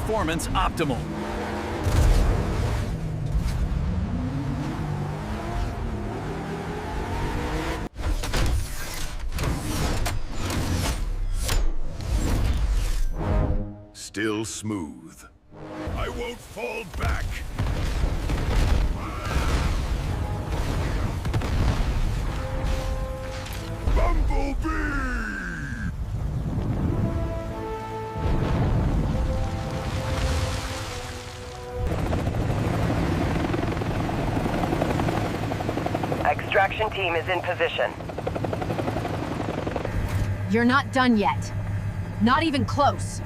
performance optimal. Still smooth. I won't fall back. Bumblebee! Extraction team is in position. You're not done yet. Not even close.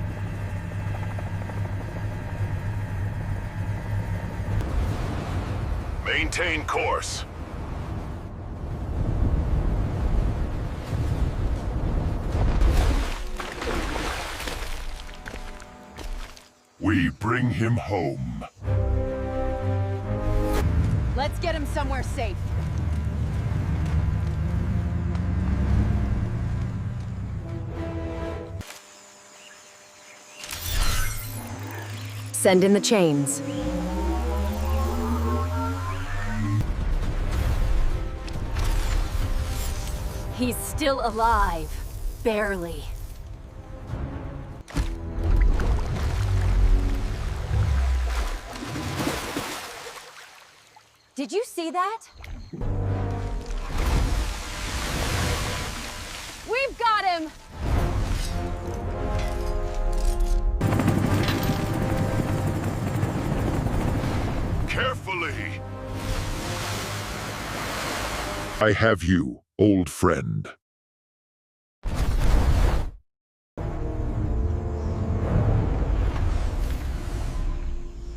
Maintain course. We bring him home. Let's get him somewhere safe. Send in the chains. He's still alive. Barely. Did you see that? We've got him! Carefully! I have you, old friend.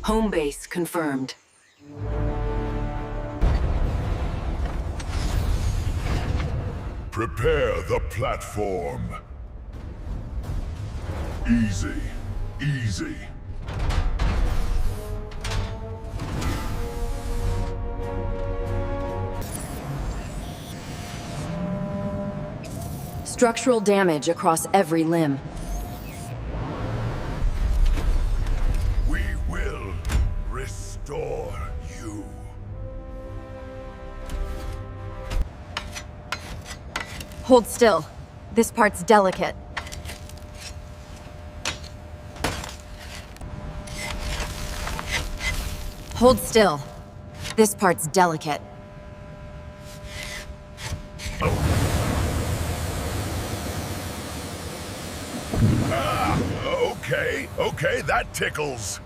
Home base confirmed. Prepare the platform. Easy, easy. Structural damage across every limb. We will restore you. Hold still. This part's delicate. Hold still. This part's delicate. Okay, that tickles.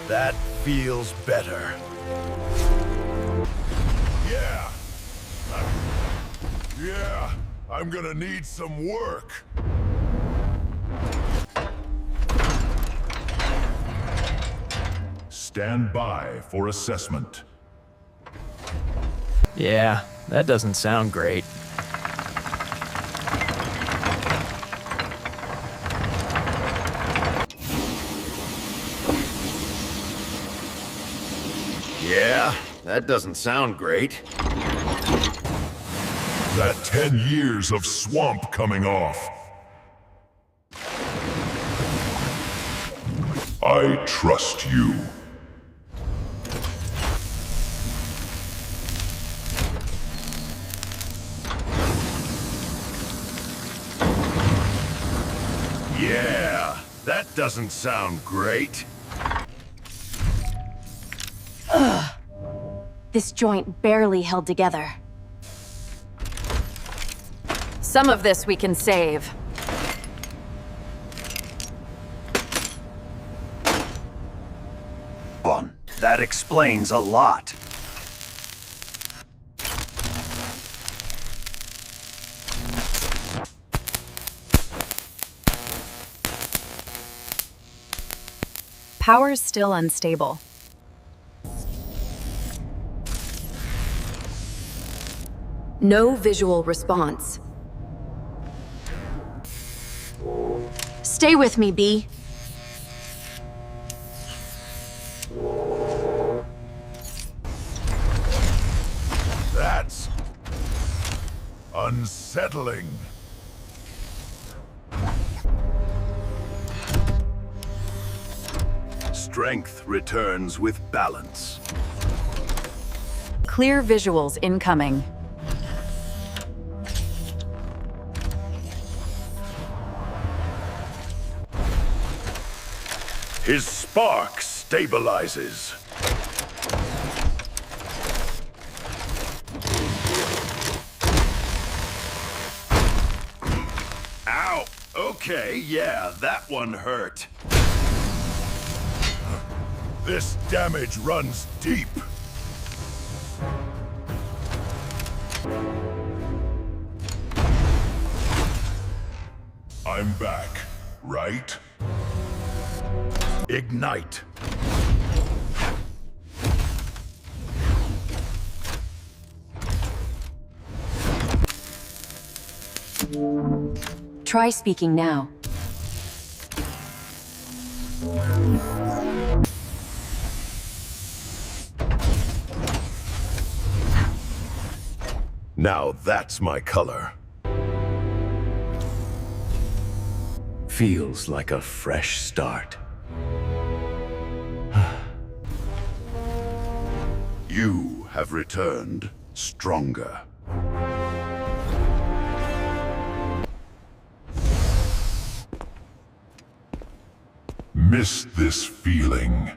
That feels better. Yeah, I'm gonna need some work. Stand by for assessment. Yeah, that doesn't sound great. Yeah, that doesn't sound great. That 10 years of swamp coming off. I trust you. Yeah, that doesn't sound great. This joint barely held together. Some of this we can save. That explains a lot. Power's still unstable. No visual response. Stay with me, B. That's unsettling. Strength returns with balance. Clear visuals incoming. His spark stabilizes. Ow! Okay, yeah, that one hurt. This damage runs deep. I'm back, right? Ignite. Try speaking now. Now that's my color. Feels like a fresh start. You have returned stronger. Miss this feeling.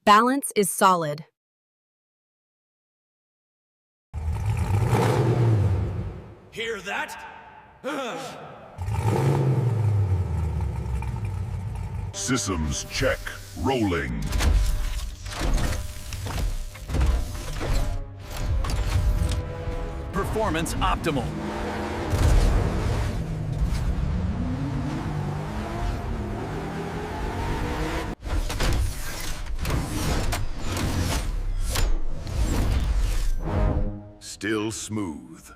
Balance is solid. Hear that? Systems check. Rolling. Performance optimal. Still smooth.